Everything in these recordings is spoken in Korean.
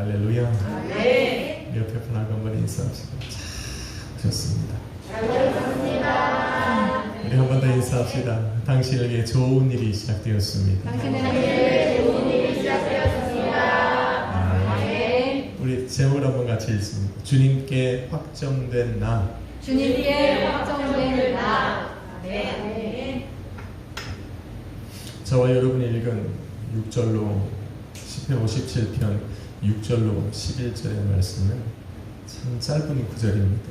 할렐루야. 네. 옆에 분하고 한번 인사합시다. 좋습니다. 우리 한 번 더 인사합시다. 당신에게 좋은 일이 시작되었습니다. 당신에게 좋은 일이 시작되었습니다. 아멘. 우리 제목을 한번 같이 읽습니다. 주님께 확정된 나. 주님께 확정된 나. 아멘. 저와 여러분이 읽은 6절로 10편 57편 6절로 11절의 말씀은 참 짧은 구절입니다.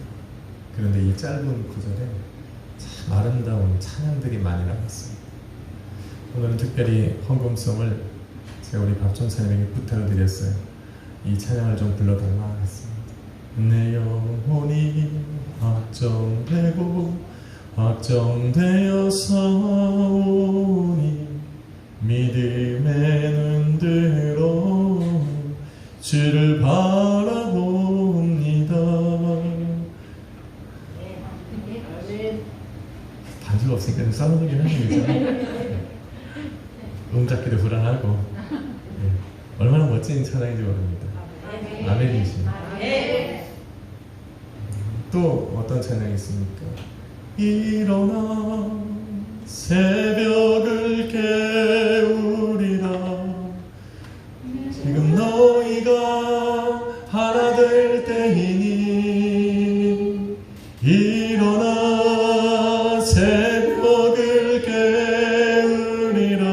그런데 이 짧은 구절에 참 아름다운 찬양들이 많이 남았습니다. 오늘은 특별히 헌금성을 제가 우리 박종사님에게 부탁을 드렸어요. 이 찬양을 좀 불러달라 했습니다. 내 영혼이 확정되어 사오니 믿음의 눈들로 주를 바라봅니다. 반주가 없으니까 좀 싸우긴 합니다. 음잡기도 불안하고 네. 얼마나 멋진 찬양인지 모릅니다. 아멘이시. 또 어떤 찬양이 있습니까? 일어나 새벽을 깨우리라. 지금 너희가 하나 될 때이니 일어나 새벽을 깨우리라.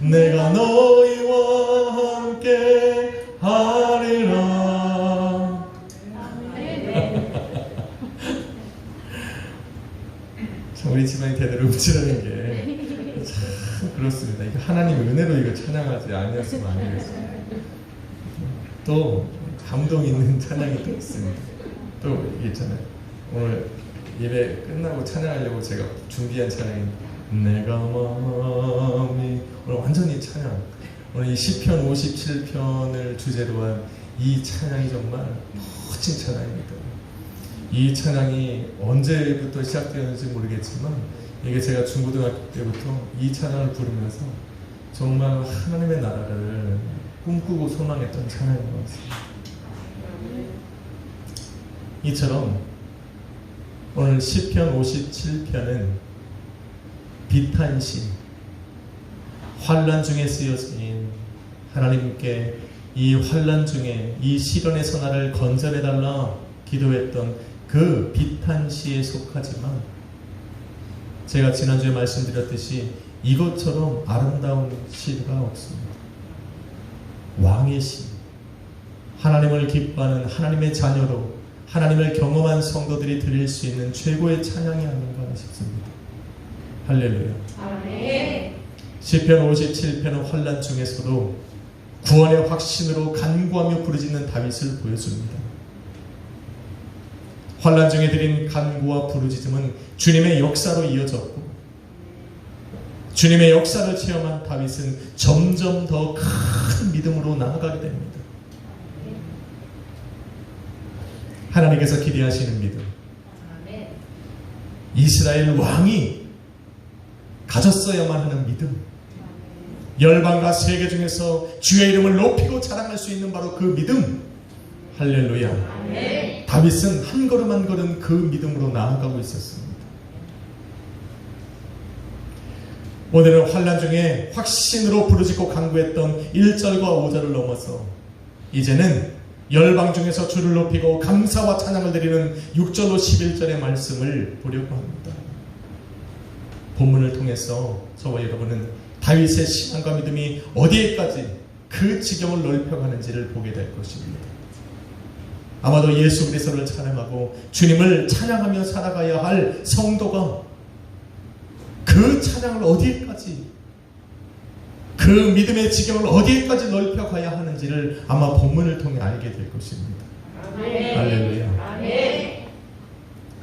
내가 너희와 함께 하리라. 참 우리 집안이 대대로 음치라는 게 참 그렇습니다. 이거 하나님의 은혜로 이거 찬양하지 아니었으면 안 되겠습니다. 또 감동 있는 찬양이 또 있습니다. 또 이게 있잖아요. 오늘 예배 끝나고 찬양하려고 제가 준비한 찬양이 내가 마음이 오늘 완전히 찬양. 오늘 이 시편 57편을 주제로 한 이 찬양이 정말 멋진 찬양입니다. 이 찬양이 언제부터 시작되었는지 모르겠지만 이게 제가 중고등학교 때부터 이 찬양을 부르면서 정말 하나님의 나라를 꿈꾸고 소망했던 찬양인 것 같습니다. 이처럼 오늘 시편 57편은 비탄시 환난 중에 쓰여진 하나님께 이 환난 중에 이 시련에서 나를 건져내달라 기도했던 그 비탄시에 속하지만 제가 지난주에 말씀드렸듯이 이것처럼 아름다운 시가 없습니다. 왕의 시, 하나님을 기뻐하는 하나님의 자녀로 하나님을 경험한 성도들이 드릴 수 있는 최고의 찬양이 아닌가 싶습니다. 할렐루야. 아멘. 시편 57편은 환난 중에서도 구원의 확신으로 간구하며 부르짖는 다윗을 보여줍니다. 환난 중에 드린 간구와 부르짖음은 주님의 역사로 이어졌고 주님의 역사를 체험한 다윗은 점점 더 큰 믿음으로 나아가게 됩니다. 하나님께서 기대하시는 믿음, 이스라엘 왕이 가졌어야만 하는 믿음, 열방과 세계 중에서 주의 이름을 높이고 자랑할 수 있는 바로 그 믿음. 할렐루야. 아멘. 다윗은 한 걸음 한 걸음 그 믿음으로 나아가고 있었습니다. 오늘은 환난 중에 확신으로 부르짖고 간구했던 1절과 5절을 넘어서 이제는 열방 중에서 주를 높이고 감사와 찬양을 드리는 6절로 11절의 말씀을 보려고 합니다. 본문을 통해서 저와 여러분은 다윗의 신앙과 믿음이 어디에까지 그 지경을 넓혀가는지를 보게 될 것입니다. 아마도 예수 그리스도를 찬양하고 주님을 찬양하며 살아가야 할 성도가 그 찬양을 어디에까지, 그 믿음의 지경을 어디에까지 넓혀가야 하는지를 아마 본문을 통해 알게 될 것입니다. 아멘. 할렐루야. 아멘.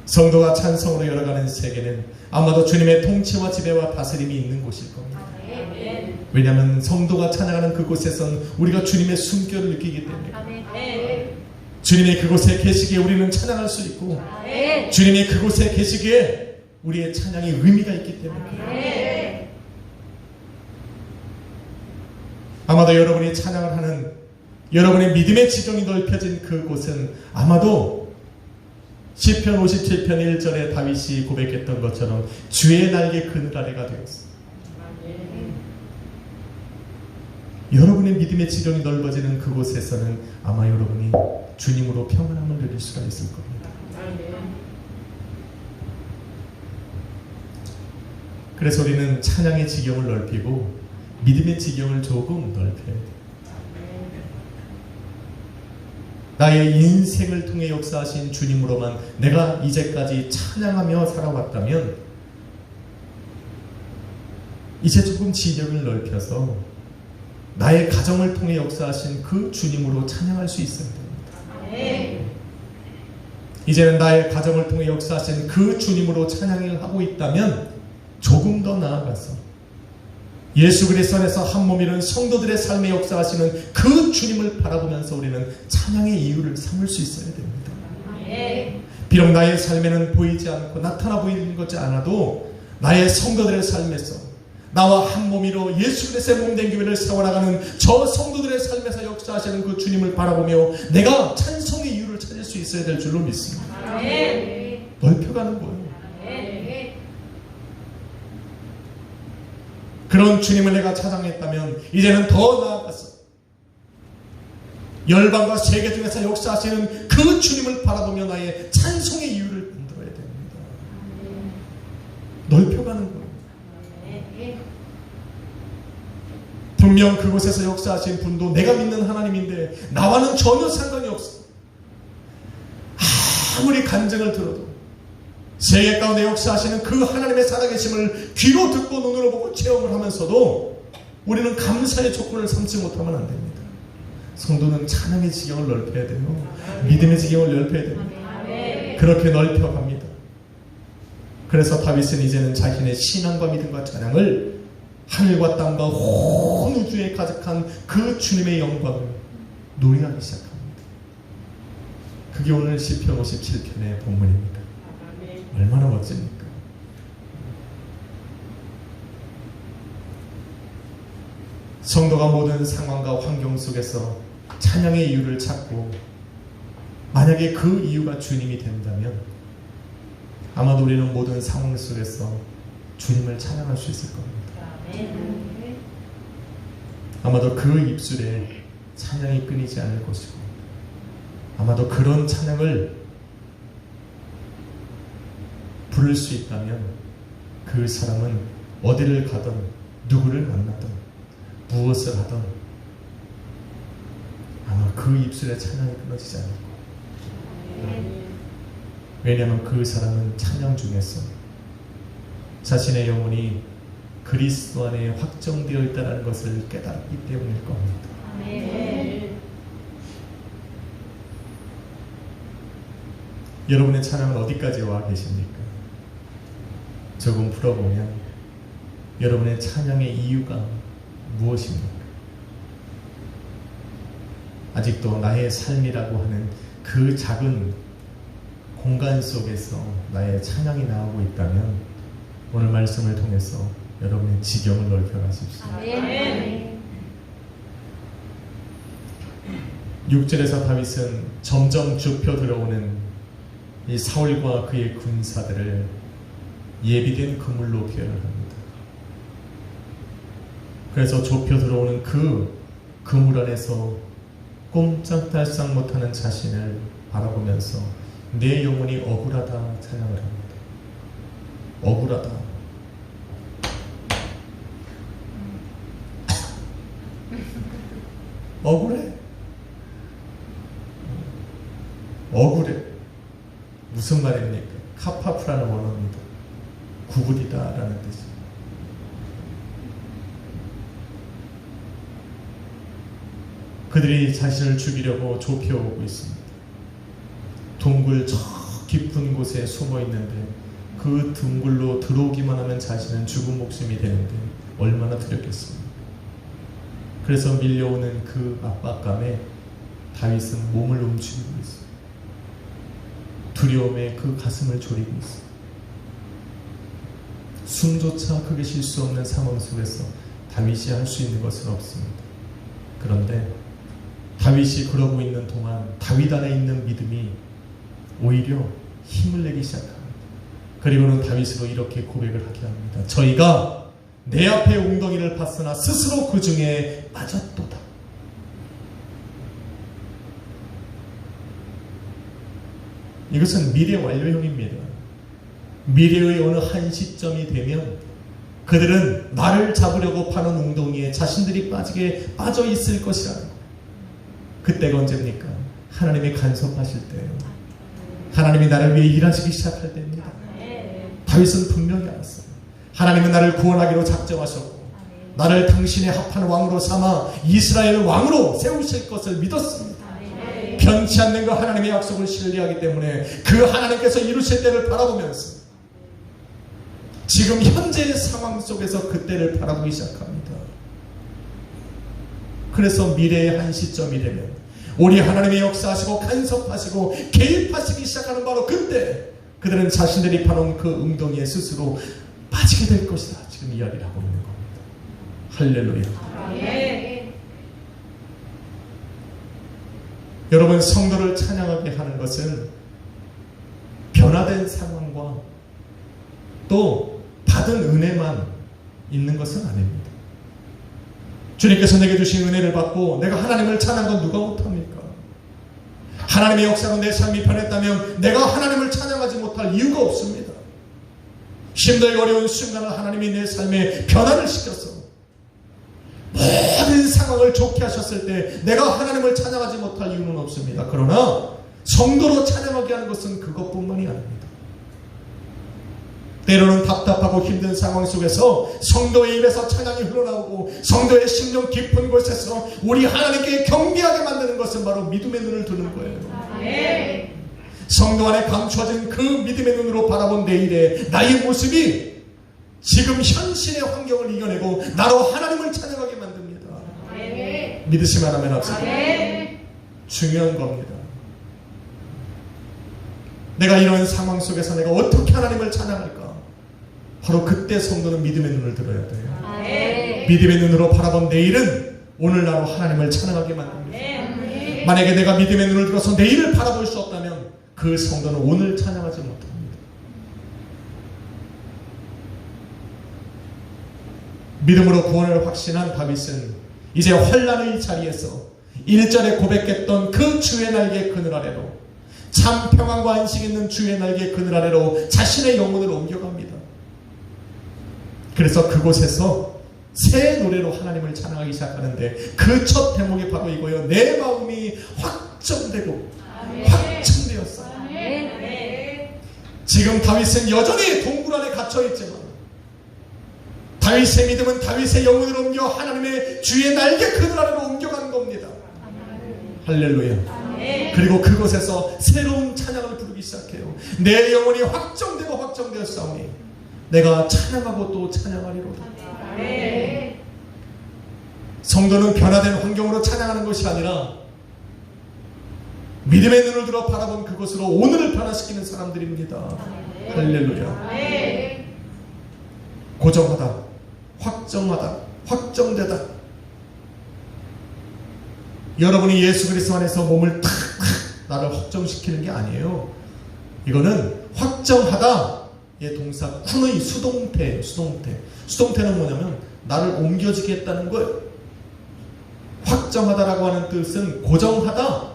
성도가 찬송으로 열어가는 세계는 아마도 주님의 통치와 지배와 다스림이 있는 곳일 겁니다. 아멘. 왜냐하면 성도가 찬양하는 그곳에선 우리가 주님의 숨결을 느끼기 때문에 아멘. 주님이 그곳에 계시기에 우리는 찬양할 수 있고 아멘. 주님이 그곳에 계시기에 우리의 찬양이 의미가 있기 때문에 아멘. 아마도 여러분이 찬양을 하는 여러분의 믿음의 지경이 넓혀진 그곳은 아마도 시편 57편 1절에 다윗이 고백했던 것처럼 주의 날개 그늘 아래가 되었습니다. 여러분의 믿음의 지경이 넓어지는 그곳에서는 아마 여러분이 주님으로 평안함을 누릴 수가 있을 겁니다. 그래서 우리는 찬양의 지경을 넓히고 믿음의 지경을 조금 넓혀야 돼요. 나의 인생을 통해 역사하신 주님으로만 내가 이제까지 찬양하며 살아왔다면 이제 조금 지경을 넓혀서 나의 가정을 통해 역사하신 그 주님으로 찬양할 수 있어야 됩니다. 이제는 나의 가정을 통해 역사하신 그 주님으로 찬양을 하고 있다면 조금 더 나아가서 예수 그리스도 안에서 한 몸이는 성도들의 삶에 역사하시는 그 주님을 바라보면서 우리는 찬양의 이유를 삼을 수 있어야 됩니다. 비록 나의 삶에는 보이지 않고 나타나 보이는 것이 않아도 나의 성도들의 삶에서 나와 한 몸이로 예수 그리스도의 몸된 교회를 세워나가는 저 성도들의 삶에서 역사하시는 그 주님을 바라보며 내가 찬송의 이유를 찾을 수 있어야 될 줄로 믿습니다. 넓혀가는 거예요. 그런 주님을 내가 찬양했다면 이제는 더 나아가서 열방과 세계 중에서 역사하시는 그 주님을 바라보며 나의 찬송의 이유를 만들어야 됩니다. 넓혀가는 거예요. 분명 그곳에서 역사하신 분도 내가 믿는 하나님인데 나와는 전혀 상관이 없어. 아무리 간증을 들어도 세계 가운데 역사하시는 그 하나님의 살아계심을 귀로 듣고 눈으로 보고 체험을 하면서도 우리는 감사의 조건을 삼지 못하면 안 됩니다. 성도는 찬양의 지경을 넓혀야 돼요. 믿음의 지경을 넓혀야 됩니다. 그렇게 넓혀갑니다. 그래서 다윗은 이제는 자신의 신앙과 믿음과 찬양을 하늘과 땅과 온 우주에 가득한 그 주님의 영광을 노래하기 시작합니다. 그게 오늘 시편 57편의 본문입니다. 얼마나 멋집니까? 성도가 모든 상황과 환경 속에서 찬양의 이유를 찾고 만약에 그 이유가 주님이 된다면 아마도 우리는 모든 상황 속에서 주님을 찬양할 수 있을 겁니다. 아마도 그 입술에 찬양이 끊이지 않을 것이고 아마도 그런 찬양을 부를 수 있다면 그 사람은 어디를 가든 누구를 만나든 무엇을 하든 아마 그 입술에 찬양이 끊어지지 않을 거예요. 왜냐하면 그 사람은 찬양 중에서 자신의 영혼이 그리스도 안에 확정되어 있다는 것을 깨달았기 때문일 겁니다. 여러분의 찬양은 어디까지 와 계십니까? 조금 풀어보면 여러분의 찬양의 이유가 무엇입니까? 아직도 나의 삶이라고 하는 그 작은 공간 속에서 나의 찬양이 나오고 있다면 오늘 말씀을 통해서 여러분의 지경을 넓혀가십시오. 6절에서 다윗은 점점 좁혀 들어오는 이 사울과 그의 군사들을 예비된 그물로 표현을 합니다. 그래서 좁혀 들어오는 그 그물 안에서 꼼짝달싹 못하는 자신을 바라보면서 내 영혼이 억울하다 찬양을 합니다. 억울하다. 억울해. 억울해. 무슨 말입니까? 카파프라는 원어입니다. 구부리다라는 뜻입니다. 그들이 자신을 죽이려고 좁혀오고 있습니다. 동굴 저 깊은 곳에 숨어 있는데 그 둥굴로 들어오기만 하면 자신은 죽은 목숨이 되는데 얼마나 두렵겠습니까? 그래서 밀려오는 그 압박감에 다윗은 몸을 움츠리고 있습니다. 두려움에 그 가슴을 졸이고 있습니다. 숨조차 크게 쉴 수 없는 상황 속에서 다윗이 할 수 있는 것은 없습니다. 그런데 다윗이 그러고 있는 동안 다윗 안에 있는 믿음이 오히려 힘을 내기 시작합니다. 그리고는 다윗으로 이렇게 고백을 하게 합니다. 저희가 내 앞에 웅덩이를 팠으나 스스로 그 중에 빠졌도다. 이것은 미래 완료형입니다. 미래의 어느 한 시점이 되면 그들은 나를 잡으려고 파는 웅덩이에 자신들이 빠져 있을 것이라는 거예요. 그때가 언제입니까? 하나님이 간섭하실 때예요. 하나님이 나를 위해 일하시기 시작할 때입니다. 다윗은 분명히 알았어요. 하나님은 나를 구원하기로 작정하셨고 나를 당신의 합한 왕으로 삼아 이스라엘 왕으로 세우실 것을 믿었습니다. 변치 않는 그 하나님의 약속을 신뢰하기 때문에 그 하나님께서 이루실 때를 바라보면서 지금 현재의 상황 속에서 그때를 바라보기 시작합니다. 그래서 미래의 한 시점이 되면 우리 하나님의 역사하시고 간섭하시고 개입하시기 시작하는 바로 그때 그들은 자신들이 파놓은 그 웅덩이에 스스로 빠지게 될 것이다. 지금 이야기를 하고 있는 겁니다. 할렐루야. 여러분, 성도를 찬양하게 하는 것은 변화된 상황과 또 받은 은혜만 있는 것은 아닙니다. 주님께서 내게 주신 은혜를 받고 내가 하나님을 찬양한 건 누가 못합니까? 하나님의 역사로 내 삶이 변했다면 내가 하나님을 찬양하지 못할 이유가 없습니다. 힘들고 어려운 순간을 하나님이 내 삶에 변화를 시켜서 모든 상황을 좋게 하셨을 때 내가 하나님을 찬양하지 못할 이유는 없습니다. 그러나 성도로 찬양하게 하는 것은 그것뿐만이 아닙니다. 때로는 답답하고 힘든 상황 속에서 성도의 입에서 찬양이 흘러나오고 성도의 심령 깊은 곳에서 우리 하나님께 경배하게 만드는 것은 바로 믿음의 눈을 두는 거예요. 성도 안에 감춰진 그 믿음의 눈으로 바라본 내일의 나의 모습이 지금 현실의 환경을 이겨내고 나로 하나님을 찬양하게 만듭니다. 믿으시면 하면 합시다. 중요한 겁니다. 내가 이런 상황 속에서 내가 어떻게 하나님을 찬양할까? 바로 그때 성도는 믿음의 눈을 들어야 돼요. 믿음의 눈으로 바라본 내일은 오늘날로 하나님을 찬양하게 만듭니다. 만약에 내가 믿음의 눈을 들어서 내일을 바라볼 수 없다면 그 성도는 오늘 찬양하지 못합니다. 믿음으로 구원을 확신한 다윗은 이제 환난의 자리에서 1절에 고백했던 그 주의 날개 그늘 아래로, 참 평안과 안식 있는 주의 날개 그늘 아래로 자신의 영혼을 옮겨갑니다. 그래서 그곳에서 새 노래로 하나님을 찬양하기 시작하는데 그 첫 대목이 바로 이거예요. 내 마음이 확정되고 확정되었어요. 지금 다윗은 여전히 동굴 안에 갇혀있지만 다윗의 믿음은 다윗의 영혼을 옮겨 하나님의 주의 날개 그늘 아래로 옮겨간 겁니다. 할렐루야. 그리고 그곳에서 새로운 찬양을 부르기 시작해요. 내 영혼이 확정되고 확정되었사오니 내가 찬양하고 또 찬양하리로다. 성도는 변화된 환경으로 찬양하는 것이 아니라 믿음의 눈을 들어 바라본 그곳으로 오늘을 변화시키는 사람들입니다. 할렐루야. 고정하다, 확정하다, 확정되다. 여러분이 예수 그리스도 안에서 몸을 탁 나를 확정시키는 게 아니에요. 이거는 확정하다의 동사 쿤의 수동태예요. 수동태는 뭐냐면 나를 옮겨지게 했다는 거예요. 확정하다라고 하는 뜻은 고정하다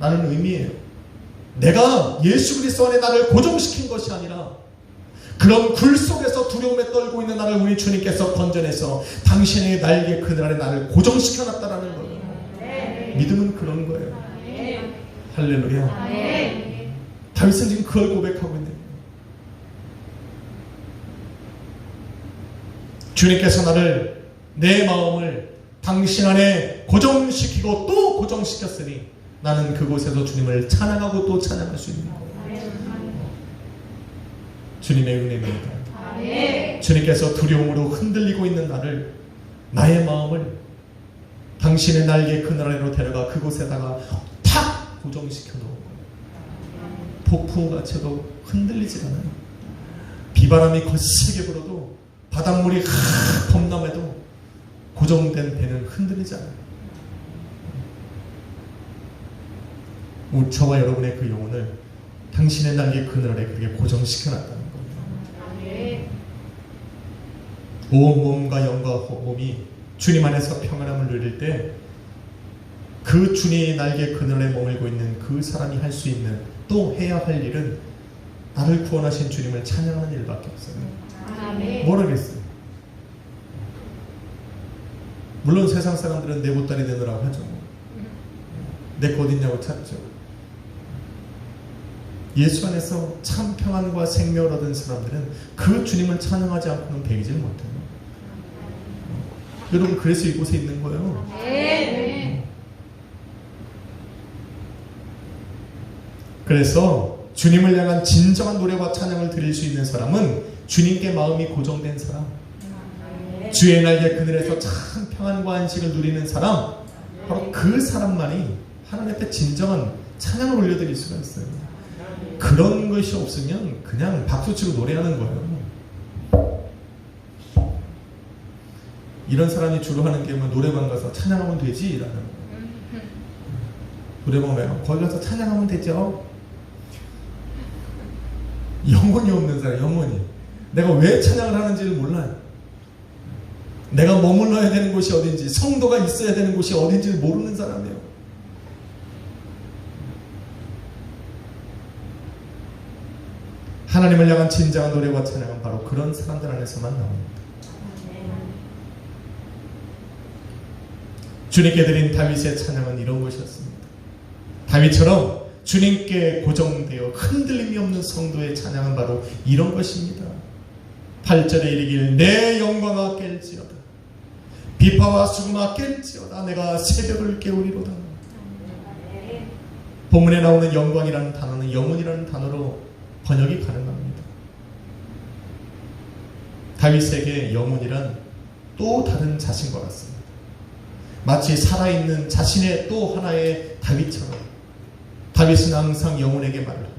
라는 의미예요. 내가 예수 그리스도 안에 나를 고정시킨 것이 아니라 그런 굴 속에서 두려움에 떨고 있는 나를 우리 주님께서 건져내서 당신의 날개 그늘 아래 나를 고정시켜 놨다라는 거예요. 믿음은 그런 거예요. 할렐루야. 다윗은 지금 그걸 고백하고 있는 거예요. 주님께서 나를, 내 마음을 당신 안에 고정시키고 또 고정시켰으니 나는 그곳에서 주님을 찬양하고 또 찬양할 수 있는 거예요. 주님의 은혜입니다. 주님께서 두려움으로 흔들리고 있는 나를, 나의 마음을 당신의 날개 그늘 아래로 데려가 그곳에다가 탁 고정시켜 놓은 거예요. 폭풍우가 쳐도 흔들리지 않아요. 비바람이 거세게 불어도 바닷물이 범람해도 고정된 배는 흔들리지 않아요. 저와 여러분의 그 영혼을 당신의 날개 그늘에 그렇게 고정시켜놨다는 겁니다. 온 몸과 영과 몸이 주님 안에서 평안함을 누릴 때 그 주님의 날개 그늘에 머물고 있는 그 사람이 할 수 있는 또 해야 할 일은 나를 구원하신 주님을 찬양하는 일밖에 없어요. 뭘 하겠어요? 물론 세상 사람들은 내 보따리 내놓으라고 하죠. 내 거 어딨냐고 찾죠. 예수 안에서 참 평안과 생명을 얻은 사람들은 그 주님을 찬양하지 않고는 배기질 못해요. 여러분, 그래서 이곳에 있는 거예요. 그래서 주님을 향한 진정한 노래와 찬양을 드릴 수 있는 사람은 주님께 마음이 고정된 사람, 주의 날개 그늘에서 참 평안과 안식을 누리는 사람, 바로 그 사람만이 하나님 앞에 진정한 찬양을 올려드릴 수가 있어요. 그런 것이 없으면 그냥 박수치고 노래하는 거예요. 이런 사람이 주로 하는 게 뭐 노래방 가서 찬양하면 되지 라는 거예요. 노래방 가면 거기 가서 찬양하면 되죠. 영혼이 없는 사람, 영혼이. 내가 왜 찬양을 하는지를 몰라요. 내가 머물러야 되는 곳이 어딘지, 성도가 있어야 되는 곳이 어딘지를 모르는 사람이에요. 하나님을 향한 진정한 노래와 찬양은 바로 그런 사람들 안에서만 나옵니다. 주님께 드린 다윗의 찬양은 이런 것이었습니다. 다윗처럼 주님께 고정되어 흔들림이 없는 성도의 찬양은 바로 이런 것입니다. 8절에 이르길 내 영광아 깰지어다, 비파와 수금아 깰지어다, 내가 새벽을 깨우리로다. 본문에 나오는 영광이라는 단어는 영혼이라는 단어로 번역이 가능합니다. 다윗에게 영혼이란 또 다른 자신과 같습니다. 마치 살아있는 자신의 또 하나의 다윗처럼 다윗은 항상 영혼에게 말을 합니다.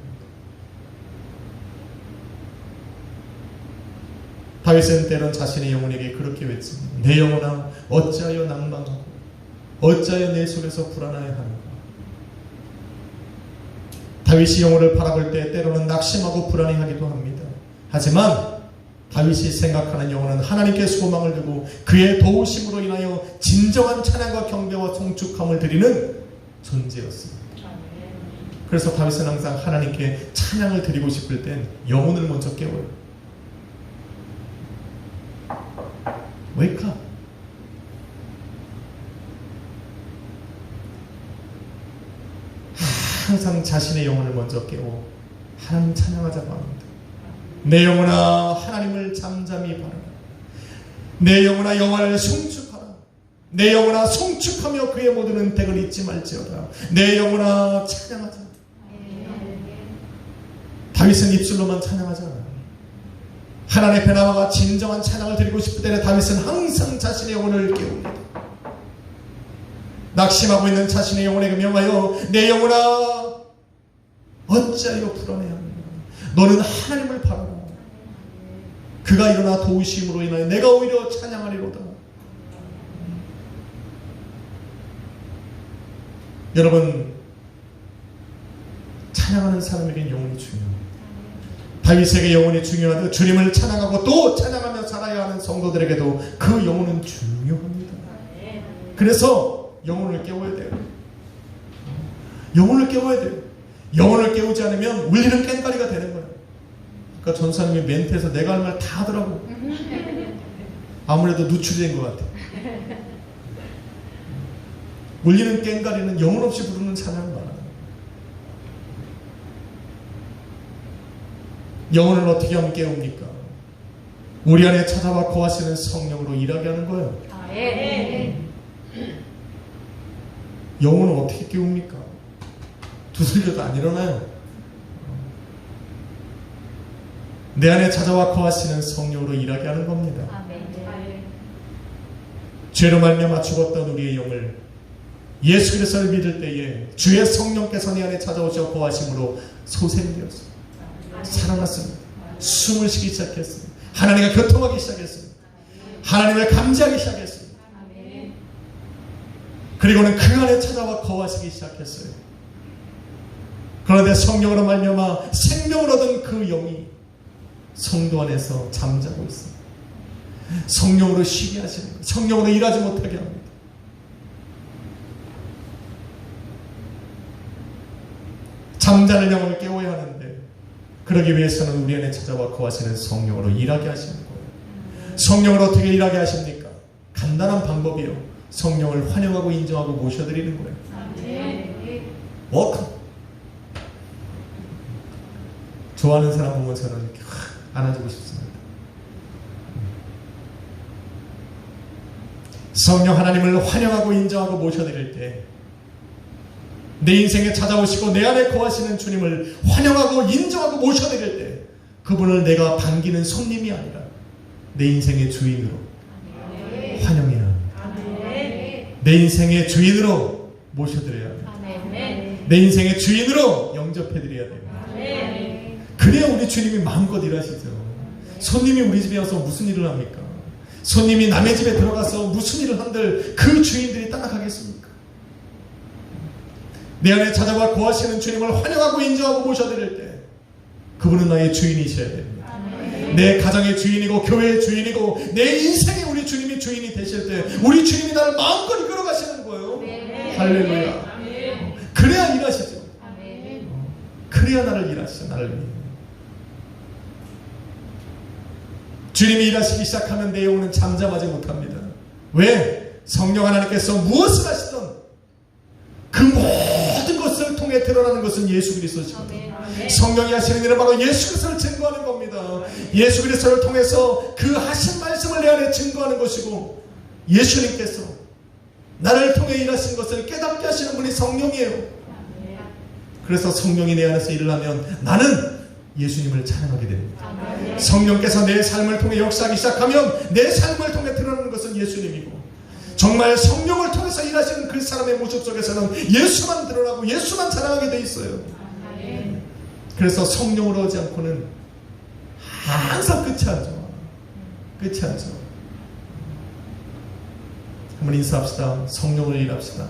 다윗은 때론 자신의 영혼에게 그렇게 외칩니다. 내 영혼아 어찌하여 낭망하고 어찌하여 내 속에서 불안하여 하는가. 다윗이 영혼을 바라볼 때 때로는 낙심하고 불안해하기도 합니다. 하지만 다윗이 생각하는 영혼은 하나님께 소망을 두고 그의 도우심으로 인하여 진정한 찬양과 경배와 성축함을 드리는 존재였습니다. 그래서 다윗은 항상 하나님께 찬양을 드리고 싶을 땐 영혼을 먼저 깨워요. Wake up. 항상 자신의 영혼을 먼저 깨워 하나님 찬양하자고 합니다. 내 영혼아 하나님을 잠잠히 바라라. 내 영혼아 여호와를 송축하라. 내 영혼아 송축하며 그의 모든 은택을 잊지 말지어다. 내 영혼아 찬양하자. 다윗은 입술로만 찬양하지 않아요. 하나님 앞에 나아가 진정한 찬양을 드리고 싶을 때는 다윗은 항상 자신의 영혼을 깨웁니다. 낙심하고 있는 자신의 영혼에게 명하여 내 영혼아 어찌하여 불안해하느냐. 너는 하나님을 바라라. 그가 일어나 도우심으로 인하여 내가 오히려 찬양하리로다. 여러분, 찬양하는 사람에게는 영혼이 중요합니다. 다윗에게 영혼이 중요하듯 주님을 찬양하고 또 찬양하며 살아야 하는 성도들에게도 그 영혼은 중요합니다. 그래서 영혼을 깨워야 돼요. 영혼을 깨워야 돼요. 영혼을 깨우지 않으면 울리는 깽가리가 되는 거예요. 그러니까 전사님이 멘트에서 내가 할 말 다 하더라고. 아무래도 누출된 것 같아요. 울리는 깽가리는 영혼 없이 부르는 찬양을 말하는 거예요. 영혼을 어떻게 하면 깨웁니까? 우리 안에 찾아와 거하시는 성령으로 일하게 하는 거예요. 영혼을 어떻게 깨웁니까? 두들겨도 안 일어나요. 내 안에 찾아와 거하시는 성령으로 일하게 하는 겁니다. 죄로 말미암아 죽었던 우리의 영을 예수 그리스도를 믿을 때에 주의 성령께서 내 안에 찾아오셔 거하심으로 소생되었습니다. 살아났습니다. 숨을 쉬기 시작했습니다. 하나님과 교통하기 시작했습니다. 하나님을 감지하기 시작했습니다. 그리고는 그 안에 찾아와 거하시기 시작했어요. 그런데 성령으로 말미암아 생명을 얻은 그 영이 성도 안에서 잠자고 있습니다. 성령으로 쉬게 하시는 거예요. 성령으로 일하지 못하게 합니다. 잠자는 영을 깨워야 하는데 그러기 위해서는 우리 안에 찾아와 거하시는 성령으로 일하게 하시는 거예요. 성령으로 어떻게 일하게 하십니까? 간단한 방법이요. 성령을 환영하고 인정하고 모셔드리는 거예요. 워크. 좋아하는 사람 보면 저는 이렇게 안아주고 싶습니다. 성령 하나님을 환영하고 인정하고 모셔드릴 때 내 인생에 찾아오시고 내 안에 거하시는 주님을 환영하고 인정하고 모셔드릴 때 그분을 내가 반기는 손님이 아니라 내 인생의 주인으로 환영해야 합니다. 내 인생의 주인으로 모셔드려야 합니다. 내 인생의 주인으로 영접해드려야 됩니다. 그래야 우리 주님이 마음껏 일하시죠. 손님이 우리 집에 와서 무슨 일을 합니까? 손님이 남의 집에 들어가서 무슨 일을 한들 그 주인들이 따라가겠습니까? 내 안에 찾아와 거하시는 주님을 환영하고 인정하고 모셔드릴 때 그분은 나의 주인이셔야 됩니다. 내 가정의 주인이고 교회의 주인이고 내 인생에 우리 주님이 주인이 되실 때 우리 주님이 나를 마음껏 이끌어 가시는 거예요. 할렐루야. 그래야 일하시죠. 그래야 나를 일하시죠. 나를 위해. 주님이 일하시기 시작하면 내 영혼은 잠잠하지 못합니다. 왜? 성령 하나님께서 무엇을 하시든 그 모든 것을 통해 드러나는 것은 예수 그리스도십니다. 성령이 하시는 일은 바로 예수 그리스도를 증거하는 겁니다. 예수 그리스도를 통해서 그 하신 말씀을 내 안에 증거하는 것이고 예수님께서 나를 통해 일하신 것을 깨닫게 하시는 분이 성령이에요. 그래서 성령이 내 안에서 일을 하면 나는 예수님을 찬양하게 됩니다. 성령께서 내 삶을 통해 역사하기 시작하면 내 삶을 통해 드러나는 것은 예수님이고 정말 성령을 통해서 일하시는 그 사람의 모습 속에서는 예수만 드러나고 예수만 자랑하게 돼 있어요. 그래서 성령으로 오지 않고는 항상 끝이 안 좋아. 끝이 안 좋아. 한번 인사합시다. 성령으로 일합시다.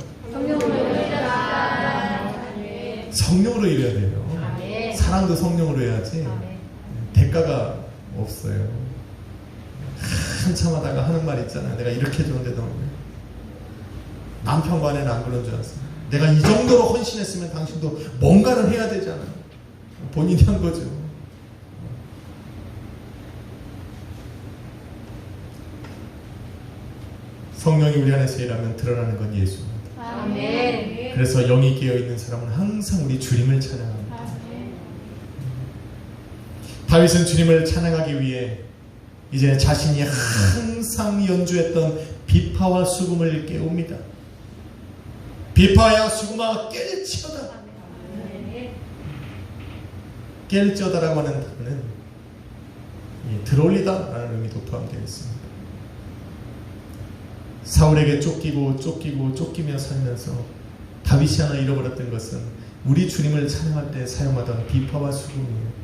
성령으로 일해야 돼요. 사랑도 성령으로 해야지 대가가 없어요. 한참 하다가 하는 말 있잖아요. 내가 이렇게 좋은데도 남편과는 안 그런 줄 알았어요. 내가 이 정도로 헌신했으면 당신도 뭔가를 해야 되잖아요. 본인이 한 거죠. 성령이 우리 안에서 일하면 드러나는 건 예수입니다. 그래서 영이 깨어있는 사람은 항상 우리 주님을 찬양합니다. 다윗은 주님을 찬양하기 위해 이제 자신이 항상 연주했던 비파와 수금을 깨웁니다. 비파야 수금아 깰지어다. 깰지어다라고 하는 단어는 들어올리다 라는 의미도 포함되어 있습니다. 사울에게 쫓기며 살면서 다윗이 하나 잃어버렸던 것은 우리 주님을 찬양할 때 사용하던 비파와 수금이에요.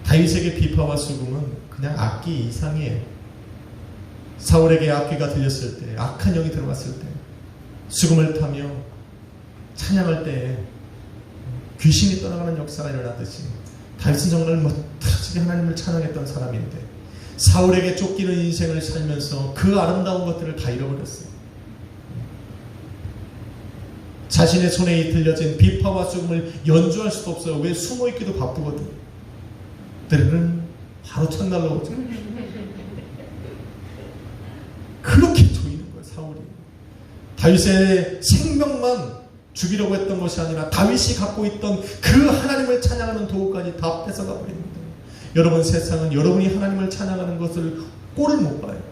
다윗에게 비파와 수금은 그냥 악기 이상이에요. 사울에게 악기가 들렸을 때, 악한 영이 들어갔을 때 수금을 타며 찬양할 때 귀신이 떠나가는 역사가 일어나듯이 다윗은 정말 멋지게 하나님을 찬양했던 사람인데 사울에게 쫓기는 인생을 살면서 그 아름다운 것들을 다 잃어버렸어요. 자신의 손에 들려진 비파와 수금을 연주할 수도 없어요. 왜? 숨어있기도 바쁘거든. 때로는 바로 첫날로 오죠. 그렇게 조이는 거예요. 사울이 다윗의 생명만 죽이려고 했던 것이 아니라 다윗이 갖고 있던 그 하나님을 찬양하는 도구까지 다 뺏어가 버립니다. 여러분, 세상은 여러분이 하나님을 찬양하는 것을 꼴을 못 봐요.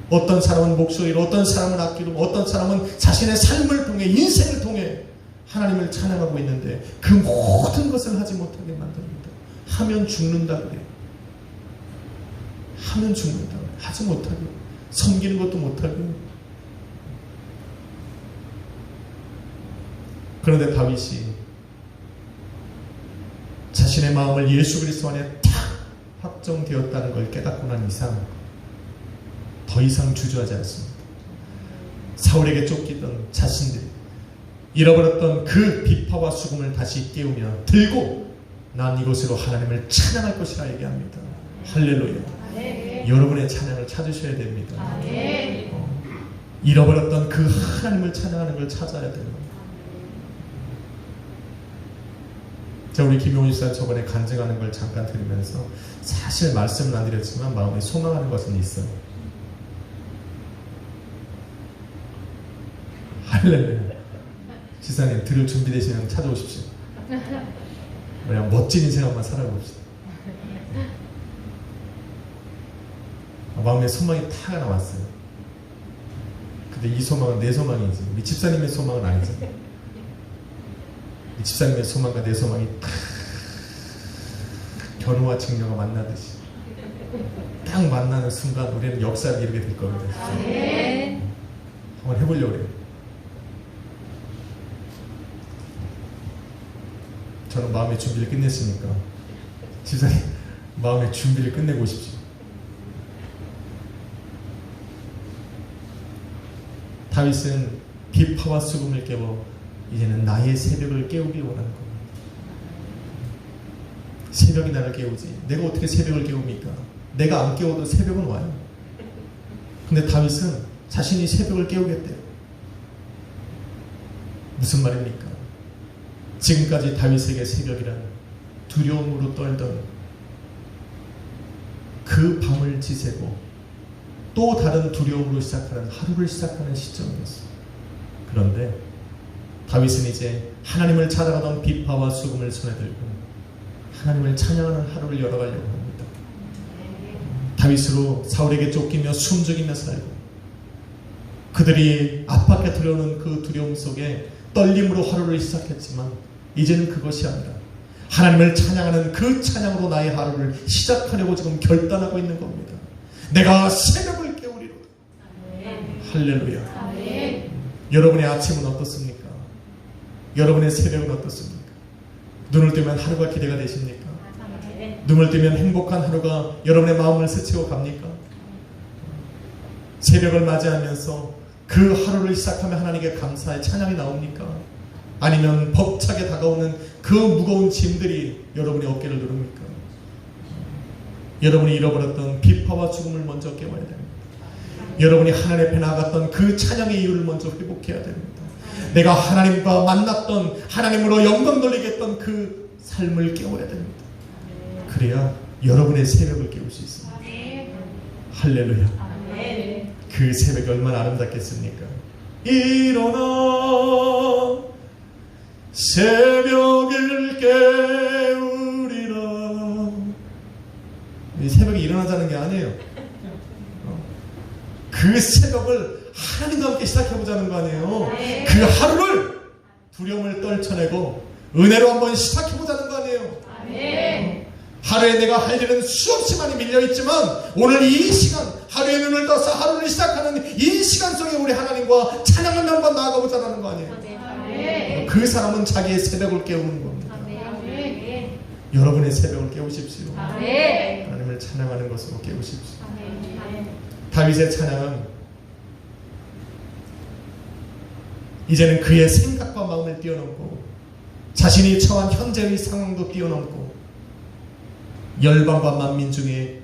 어떤 사람은 목소리로, 어떤 사람은 악기로, 어떤 사람은 자신의 삶을 통해, 인생을 통해 하나님을 찬양하고 있는데 그 모든 것을 하지 못하게 만듭니다. 하면 죽는다 그래요. 하면 죽는다 그래요. 하지 못하게, 섬기는 것도 못하게. 그런데 다윗이 자신의 마음을 예수 그리스도 안에 탁 확정되었다는 걸 깨닫고 난 이상 더 이상 주저하지 않습니다. 사울에게 쫓기던 자신들이 잃어버렸던 그 비파와 수금을 다시 깨우며 들고 난 이곳으로 하나님을 찬양할 것이라 얘기합니다. 할렐루야. 여러분의 찬양을 찾으셔야 됩니다. 잃어버렸던 그 하나님을 찬양하는 걸 찾아야 돼요. 제가 우리 김용훈 집사님 저번에 간증하는 걸 잠깐 들으면서 사실 말씀은 안 드렸지만 마음에 소망하는 것은 있어요. 할렐루야. 집사님 들을 준비되시면 찾아오십시오. 그냥 멋진 인생 한번 살아봅시다. 마음에 소망이 탁 하나 왔어요. 근데 이 소망은 내 소망이지 우리 집사님의 소망은 아니죠. 우리 집사님의 소망과 내 소망이 탁 견우와 직녀가 만나듯이 딱 만나는 순간 우리는 역사를 이루게 될 겁니다. 한번 해보려고 그래요. 저는 마음의 준비를 끝냈으니까 집사님 마음의 준비를 끝내고 오십시오. 다윗은 비파와 수금을 깨워 이제는 나의 새벽을 깨우기 원하는 겁니다. 새벽이 나를 깨우지 내가 어떻게 새벽을 깨웁니까? 내가 안 깨워도 새벽은 와요. 근데 다윗은 자신이 새벽을 깨우겠대요. 무슨 말입니까? 지금까지 다윗에게 새벽이란 두려움으로 떨던 그 밤을 지새고 또 다른 두려움으로 시작하는 하루를 시작하는 시점이었어요. 그런데 다윗은 이제 하나님을 찾아가던 비파와 수금을 손에 들고 하나님을 찬양하는 하루를 열어가려고 합니다. 다윗으로 사울에게 쫓기며 숨죽이며 살고 그들이 압박해 들어오는 그 두려움 속에 떨림으로 하루를 시작했지만 이제는 그것이 아니라 하나님을 찬양하는 그 찬양으로 나의 하루를 시작하려고 지금 결단하고 있는 겁니다. 내가 새벽을 깨우리로다. 할렐루야. 여러분의 아침은 어떻습니까? 여러분의 새벽은 어떻습니까? 눈을 뜨면 하루가 기대가 되십니까? 눈을 뜨면 행복한 하루가 여러분의 마음을 스치고 갑니까? 새벽을 맞이하면서 그 하루를 시작하며 하나님께 감사의 찬양이 나옵니까? 아니면 벅차게 다가오는 그 무거운 짐들이 여러분의 어깨를 누릅니까? 여러분이 잃어버렸던 비파와 죽음을 먼저 깨워야 됩니다. 여러분이 하나님 앞에 나아갔던 그 찬양의 이유를 먼저 회복해야 됩니다. 내가 하나님과 만났던 하나님으로 영광 돌리게 했던 그 삶을 깨워야 됩니다. 그래야 여러분의 새벽을 깨울 수 있습니다. 할렐루야. 그 새벽이 얼마나 아름답겠습니까? 일어나 새벽을 깨우리라. 이 새벽에 일어나자는 게 아니에요. 그 새벽을 하나님과 함께 시작해보자는 거 아니에요. 그 하루를 두려움을 떨쳐내고 은혜로 한번 시작해보자는 거 아니에요. 하루에 내가 할 일은 수없이 많이 밀려있지만 오늘 이 시간 하루에 눈을 떠서 하루를 시작하는 이 시간 속에 우리 하나님과 찬양을 한번 나아가보자는 거 아니에요. 그 사람은 자기의 새벽을 깨우는 겁니다. 여러분의 새벽을 깨우십시오. 하나님을 찬양하는 것으로 깨우십시오. 다윗의 찬양은 이제는 그의 생각과 마음을 뛰어넘고 자신이 처한 현재의 상황도 뛰어넘고 열방과 만민 중에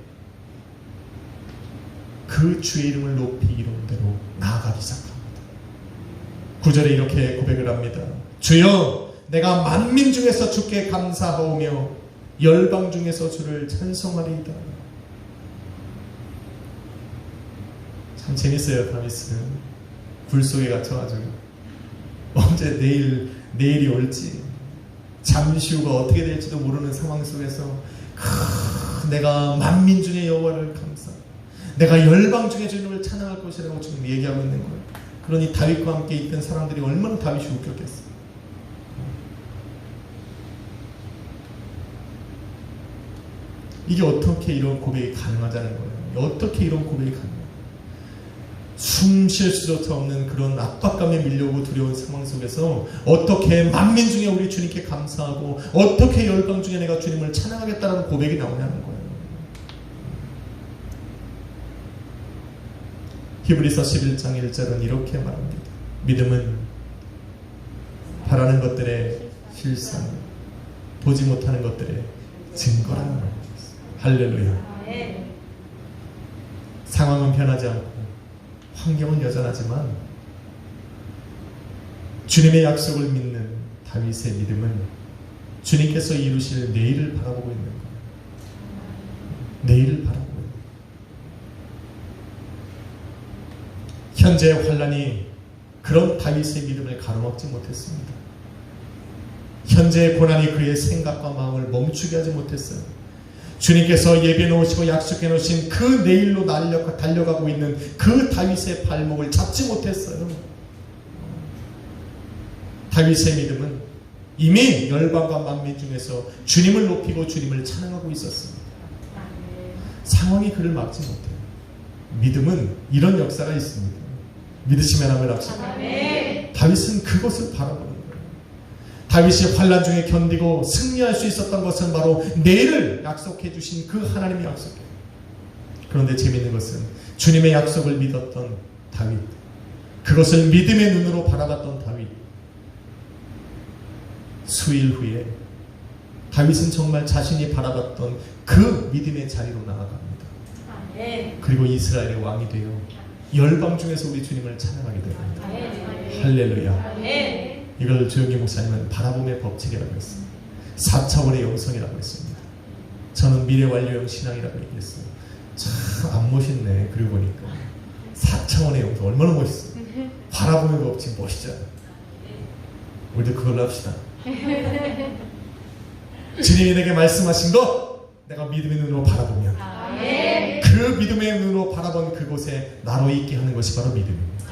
그 주의 이름을 높이 이루는 대로 나아가기 시작합니다. 9절에 이렇게 고백을 합니다. 주여 내가 만민 중에서 주께 감사하오며 열방 중에서 주를 찬송하리이다. 참 재밌어요. 다윗은 굴 속에 갇혀가지고 언제 내일이 올지 잠시 후가 어떻게 될지도 모르는 상황 속에서 내가 만민 중에 여호와를 감사 내가 열방 중에 주님을 찬양할 것이라고 지금 얘기하고 있는 거예요. 그러니 다윗과 함께 있던 사람들이 얼마나 다윗이 웃겼겠어요. 이게 어떻게 이런 고백이 가능하다는 거예요. 어떻게 이런 고백이 가능해요. 숨 쉴 수조차 없는 그런 압박감에 밀려오고 두려운 상황 속에서 어떻게 만민 중에 우리 주님께 감사하고 어떻게 열방 중에 내가 주님을 찬양하겠다는 고백이 나오냐는 거예요. 히브리서 11장 1절은 이렇게 말합니다. 믿음은 바라는 것들의 실상, 보지 못하는 것들의 증거라는 거예요. 할렐루야. 상황은 변하지 않고 환경은 여전하지만 주님의 약속을 믿는 다윗의 믿음은 주님께서 이루실 내일을 바라보고 있는 거예요. 내일을 바라보고 있는 거예요. 현재의 환란이 그런 다윗의 믿음을 가로막지 못했습니다. 현재의 고난이 그의 생각과 마음을 멈추게 하지 못했어요. 주님께서 예비해 놓으시고 약속해 놓으신 그 내일로 달려가고 있는 그 다윗의 발목을 잡지 못했어요. 다윗의 믿음은 이미 열방과 만민 중에서 주님을 높이고 주님을 찬양하고 있었습니다. 상황이 그를 막지 못해요. 믿음은 이런 역사가 있습니다. 믿으시면 하면 합시다. 다윗은 그것을 바라보는 거예요. 다윗이 환란 중에 견디고 승리할 수 있었던 것은 바로 내일을 약속해 주신 그 하나님의 약속이에요. 그런데 재미있는 것은 주님의 약속을 믿었던 다윗, 그것을 믿음의 눈으로 바라봤던 다윗, 수일 후에 다윗은 정말 자신이 바라봤던 그 믿음의 자리로 나아갑니다. 그리고 이스라엘의 왕이 되어 열방 중에서 우리 주님을 찬양하게 됩니다. 할렐루야. 이걸 조영기 목사님은 바라봄의 법칙이라고 했습니다. 4차원의 영성이라고 했습니다. 저는 미래완료형 신앙이라고 얘기했어요. 참 안 멋있네. 그리고 보니까 4차원의 영성 얼마나 멋있어요. 바라봄의 법칙 멋있잖아요. 우리도 그걸로 합시다. 주님이 내게 말씀하신 것 내가 믿음의 눈으로 바라보면 그 믿음의 눈으로 바라본 그곳에 나로 있게 하는 것이 바로 믿음입니다.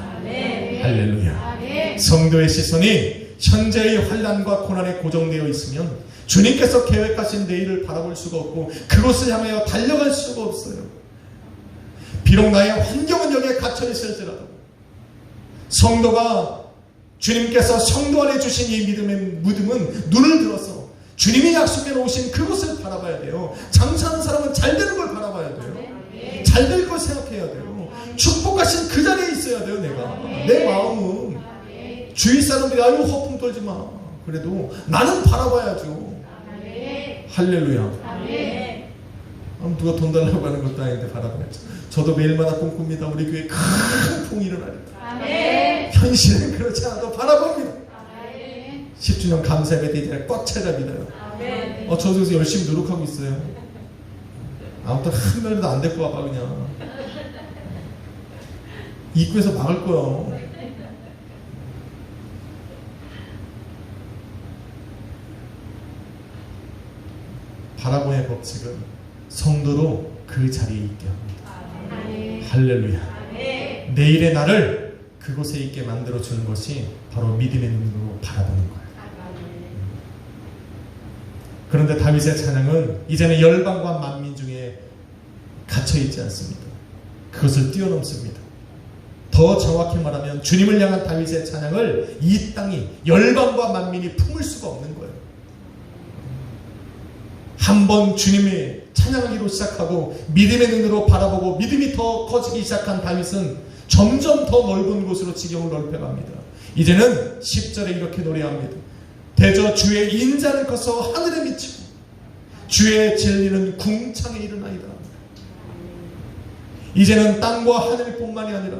할렐루야. 성도의 시선이 현재의 환난과 고난에 고정되어 있으면 주님께서 계획하신 내일을 바라볼 수가 없고 그곳을 향하여 달려갈 수가 없어요. 비록 나의 환경은 여기에 갇혀 있을지라도 성도가 주님께서 성도 안에 주신 이 믿음은 눈을 들어서 주님이 약속해 놓으신 그곳을 바라봐야 돼요. 장사하는 사람은 잘 되는 걸 바라봐야 돼요. 잘 될 걸 생각해야 돼요. 축복하신 그 자리에 있어야 돼요. 내 마음은 주위 사람들이 아유 허풍 떨지 마. 그래도 나는 바라봐야죠. 할렐루야. 누가 돈 달라고 하는 것도 아닌데 바라봐야죠. 저도 매일마다 꿈꿉니다. 우리 교회에 큰 풍이 일어나겠다. 현실은 그렇지 않아도 바라봅니다. 10주년 감사예배 때 이제 꽉 차려 믿어요. 저도 그래서 열심히 노력하고 있어요. 아무튼 한 명이라도 안 데리고 와봐 그냥. 입구에서 막을 거야. 바라봄의 법칙은 성도로 그 자리에 있게 합니다. 할렐루야. 내일의 나를 그곳에 있게 만들어주는 것이 바로 믿음의 눈으로 바라보는 거예요. 그런데 다윗의 찬양은 이제는 열방과 만민 중에 갇혀있지 않습니다. 그것을 뛰어넘습니다. 더 정확히 말하면 주님을 향한 다윗의 찬양을 이 땅이 열방과 만민이 품을 수가 없는 거예요. 한번 주님의 찬양하기로 시작하고 믿음의 눈으로 바라보고 믿음이 더 커지기 시작한 다윗은 점점 더 넓은 곳으로 지경을 넓혀갑니다. 이제는 10절에 이렇게 노래합니다. 대저 주의 인자는 커서 하늘에 미치고 주의 진리는 궁창에 이르나이다. 이제는 땅과 하늘뿐만이 아니라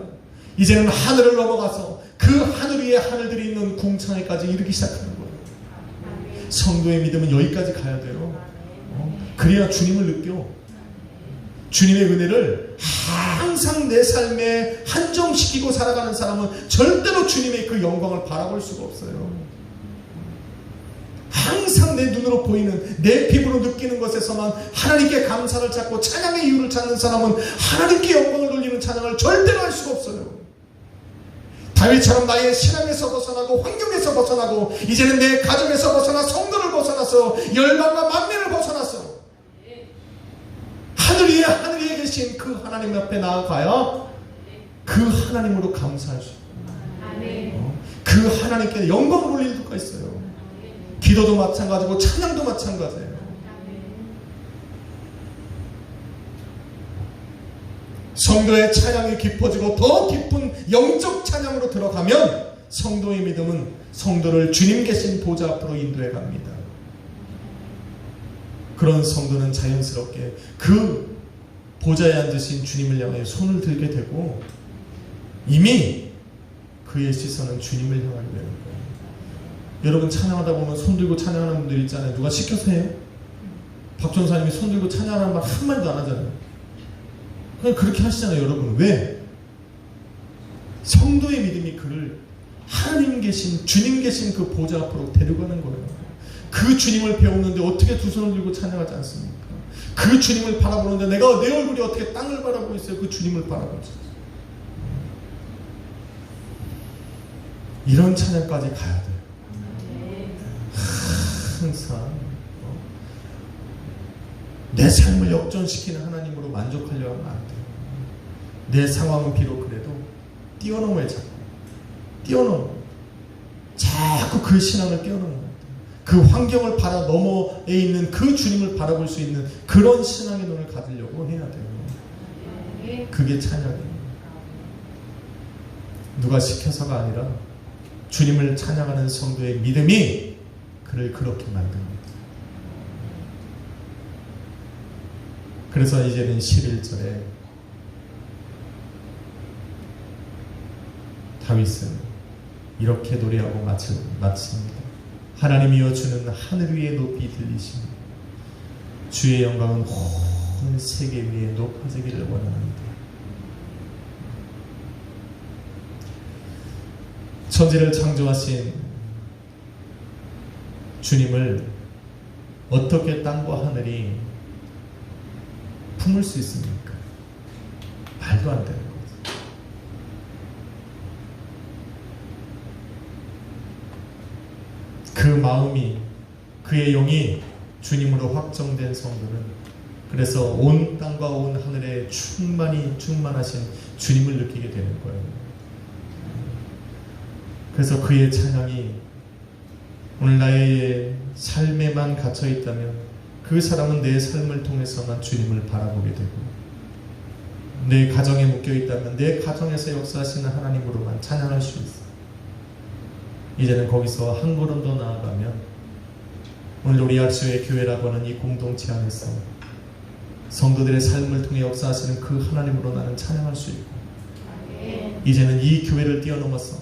이제는 하늘을 넘어가서 그 하늘 위에 하늘들이 있는 궁창에까지 이르기 시작하는 거예요. 성도의 믿음은 여기까지 가야 돼요. 그래야 주님을 느껴. 주님의 은혜를 항상 내 삶에 한정시키고 살아가는 사람은 절대로 주님의 그 영광을 바라볼 수가 없어요. 항상 내 눈으로 보이는 내 피부로 느끼는 것에서만 하나님께 감사를 찾고 찬양의 이유를 찾는 사람은 하나님께 영광을 돌리는 찬양을 절대로 할 수가 없어요. 다윗처럼 나의 신앙에서 벗어나고 환경에서 벗어나고 이제는 내 가정에서 벗어나 성도를 벗어나서 열방과 만민을 벗어나서 하늘 위에 계신 그 하나님 앞에 나아가야 그 하나님으로 감사할 수 있고 그 하나님께 영광을 올릴 수가 있어요. 기도도 마찬가지고 찬양도 마찬가지예요. 성도의 찬양이 깊어지고 더 깊은 영적 찬양으로 들어가면 성도의 믿음은 성도를 주님 계신 보좌 앞으로 인도해 갑니다. 그런 성도는 자연스럽게 그 보좌에 앉으신 주님을 향해 손을 들게 되고 이미 그의 시선은 주님을 향하게 되는 거예요. 여러분 찬양하다 보면 손 들고 찬양하는 분들 있잖아요. 누가 시켜서 해요? 박 전사님이 손 들고 찬양하는 말 한마디도 안 하잖아요. 그냥 그렇게 하시잖아요. 여러분 왜? 성도의 믿음이 그를 하나님 계신 주님 계신 그 보좌 앞으로 데려가는 거예요. 그 주님을 배웠는데 어떻게 두 손을 들고 찬양하지 않습니까? 그 주님을 바라보는데 내가 내 얼굴이 어떻게 땅을 바라보고 있어요? 그 주님을 바라보고 있어요. 이런 찬양까지 가야 돼요. 항상 내 삶을 역전시키는 하나님으로 만족하려 하면 안 돼요. 내 상황은 비록 그래도 뛰어넘어야 자꾸 뛰어넘어. 자꾸 그 신앙을 뛰어넘어. 그 환경을 바라 너머에 있는 그 주님을 바라볼 수 있는 그런 신앙의 눈을 가지려고 해야 돼요. 그게 찬양이에요. 누가 시켜서가 아니라 주님을 찬양하는 성도의 믿음이 그를 그렇게 만듭니다. 그래서 이제는 11절에 다윗은 이렇게 노래하고 마칩니다. 하나님이여 주는 하늘 위에 높이 들리시니 주의 영광은 온 세계 위에 높아지기를 원합니다. 천지를 창조하신 주님을 어떻게 땅과 하늘이 품을 수 있습니까? 말도 안 되는 거죠. 그 마음이 그의 영이 주님으로 확정된 성도는 그래서 온 땅과 온 하늘에 충만하신 주님을 느끼게 되는 거예요. 그래서 그의 찬양이 오늘 나의 삶에만 갇혀 있다면 그 사람은 내 삶을 통해서만 주님을 바라보게 되고 내 가정에 묶여 있다면 내 가정에서 역사하시는 하나님으로만 찬양할 수 있어요. 이제는 거기서 한 걸음 더 나아가면 오늘 우리 약수의 교회라고 하는 이 공동체 안에서 성도들의 삶을 통해 역사하시는 그 하나님으로 나는 찬양할 수 있고 이제는 이 교회를 뛰어넘어서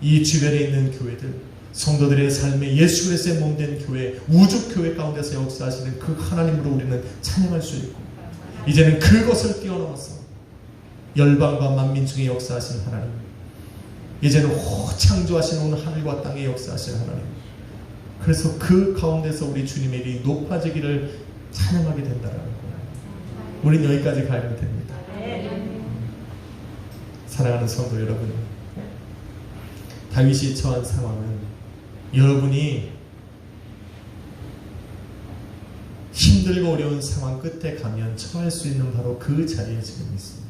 이 주변에 있는 교회들 성도들의 삶에 예수 그리스도의 몸된 교회 우주교회 가운데서 역사하시는 그 하나님으로 우리는 찬양할 수 있고 이제는 그것을 뛰어넘어서 열방과 만민 중에 역사하시는 하나님 이제는 창조하신 오늘 하늘과 땅에 역사하시는 하나님 그래서 그 가운데서 우리 주님의 일이 높아지기를 찬양하게 된다는 거예요. 우린 여기까지 가면 됩니다. 사랑하는 성도 여러분 다윗이 처한 상황은 여러분이 힘들고 어려운 상황 끝에 가면 처할 수 있는 바로 그 자리에 지금 있습니다.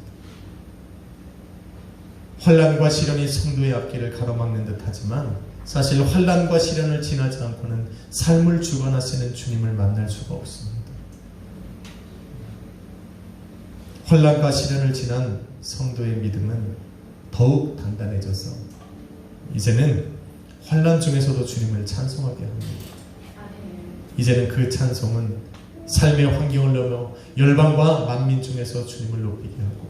환난과 시련이 성도의 앞길을 가로막는 듯 하지만 사실 환난과 시련을 지나지 않고는 삶을 주관하시는 주님을 만날 수가 없습니다. 환난과 시련을 지난 성도의 믿음은 더욱 단단해져서 이제는 환난 중에서도 주님을 찬송하게 합니다. 이제는 그 찬송은 삶의 환경을 넘어 열방과 만민 중에서 주님을 높이게 하고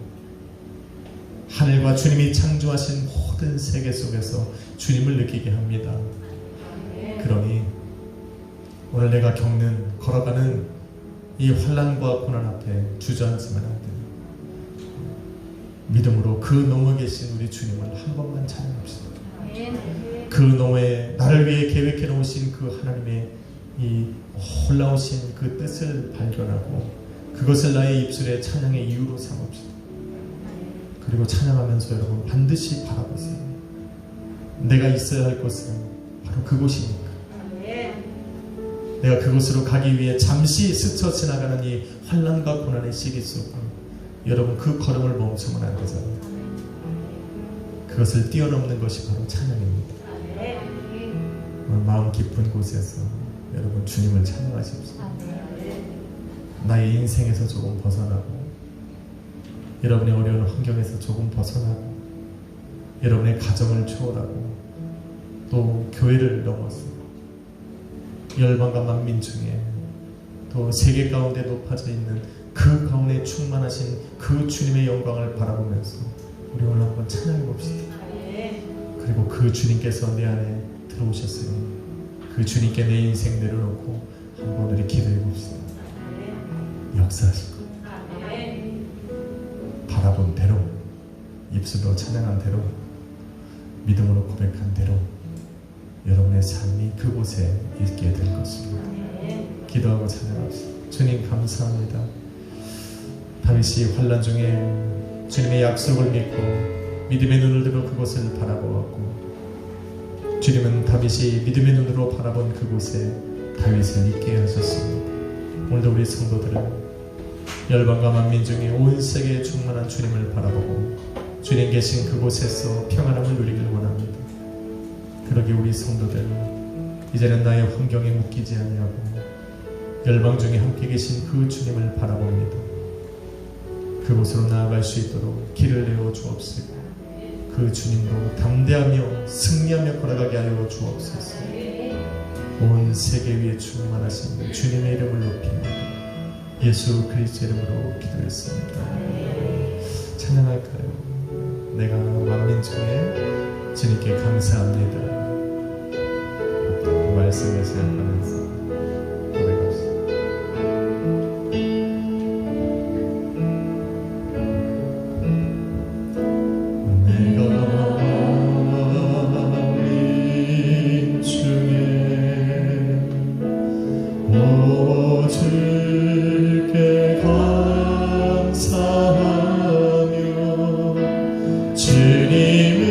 하늘과 주님이 창조하신 모든 세계 속에서 주님을 느끼게 합니다. 그러니 오늘 내가 걸어가는 이 환난과 고난 앞에 주저앉으면 안 돼요. 믿음으로 그 너머에 계신 우리 주님을 한 번만 찬양합시다. 그 너머에 나를 위해 계획해 놓으신 그 하나님의 이 놀라우신 그 뜻을 발견하고 그것을 나의 입술의 찬양의 이유로 삼읍시다. 그리고 찬양하면서 여러분 반드시 바라보세요. 내가 있어야 할 곳은 바로 그곳이니까. 내가 그곳으로 가기 위해 잠시 스쳐 지나가는 이 환난과 고난의 시기 속에 여러분 그 걸음을 멈추면 안 되잖아요. 그것을 뛰어넘는 것이 바로 찬양입니다. 마음 깊은 곳에서 여러분 주님을 찬양하십시오. 나의 인생에서 조금 벗어나고 여러분의 어려운 환경에서 조금 벗어나고 여러분의 가정을 초월하고 또 교회를 넘어서 열방과 만민 중에 또 세계 가운데 높아져 있는 그 가운데 충만하신 그 주님의 영광을 바라보면서 우리 오늘 한번 찬양해 봅시다. 그리고 그 주님께서 내 안에 들어오셨으니 그 주님께 내 인생 내려놓고 한번 우리 기도해 봅시다. 역사하실 것 바라본 대로, 입술로 찬양한 대로, 믿음으로 고백한 대로 여러분의 삶이 그곳에 있게 될 것입니다. 기도하고 찬양합시다. 주님 감사합니다. 다윗이 환난 중에 주님의 약속을 믿고 믿음의 눈을 들어 그곳을 바라보았고, 주님은 다윗이 믿음의 눈으로 바라본 그곳에 다윗을 있게 하셨습니다. 오늘도 우리 성도들은 열방과 만민 중에 온 세계에 충만한 주님을 바라보고 주님 계신 그곳에서 평안함을 누리길 원합니다. 그러기 우리 성도들 이제는 나의 환경에 묶이지 아니하고 열방 중에 함께 계신 그 주님을 바라봅니다. 그곳으로 나아갈 수 있도록 길을 내어 주옵시고 그 주님으로 담대하며 승리하며 걸어가게 하여 주옵소서. 온 세계 위에 충만하신 주님의 이름을 높입니다. 예수 그리스도의 이름으로 기도했습니다. 찬양할까요? 내가 만민 중에 주님께 감사합니다. 그 말씀을 생각하면서 고백합시다. 내가 만민 중에 주께 감사하며 주님을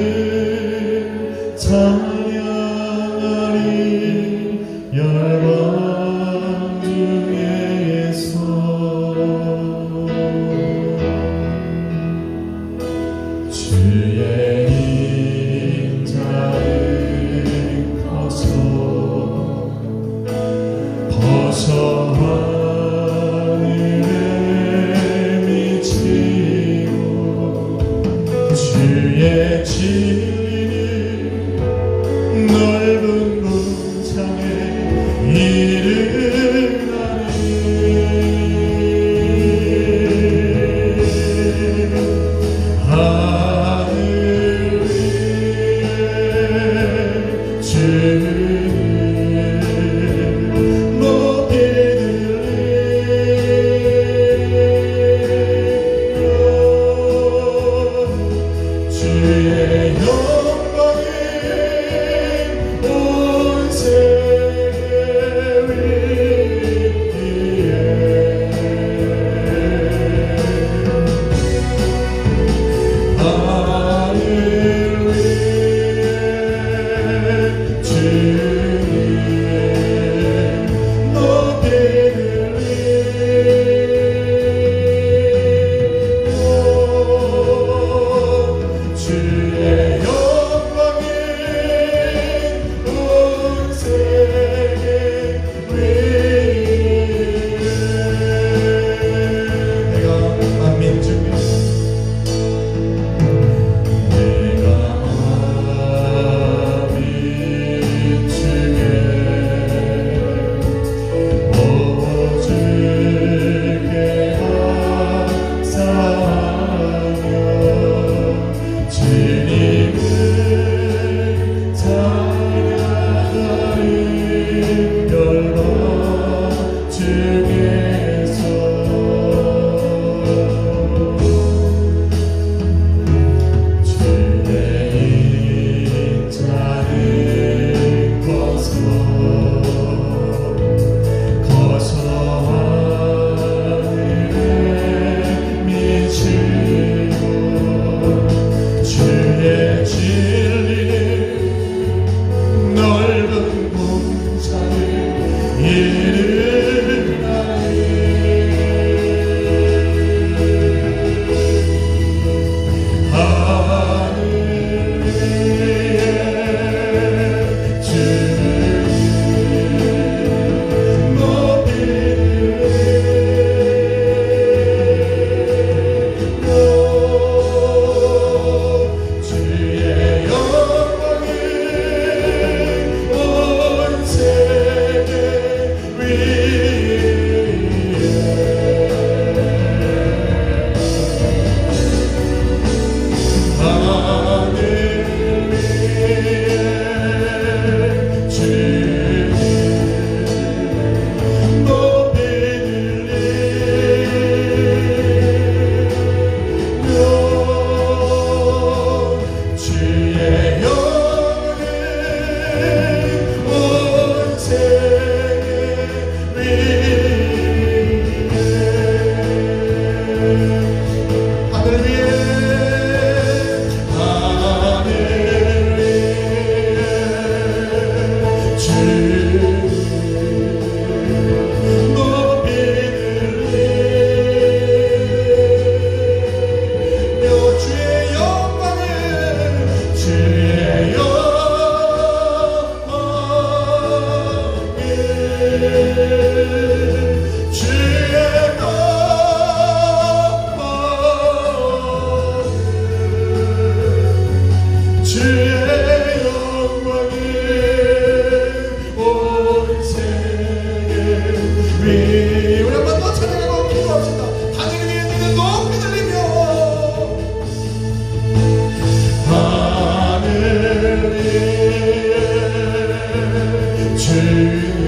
찬양하리. 열방 중에서 주의 임자를 벗어 하늘에 미치고 주의 진리는 넓은 문창에 이르나니 하늘 위에 주님 높이 들리며 주의 영광이 온 세계 위에 하늘 위에 주 주님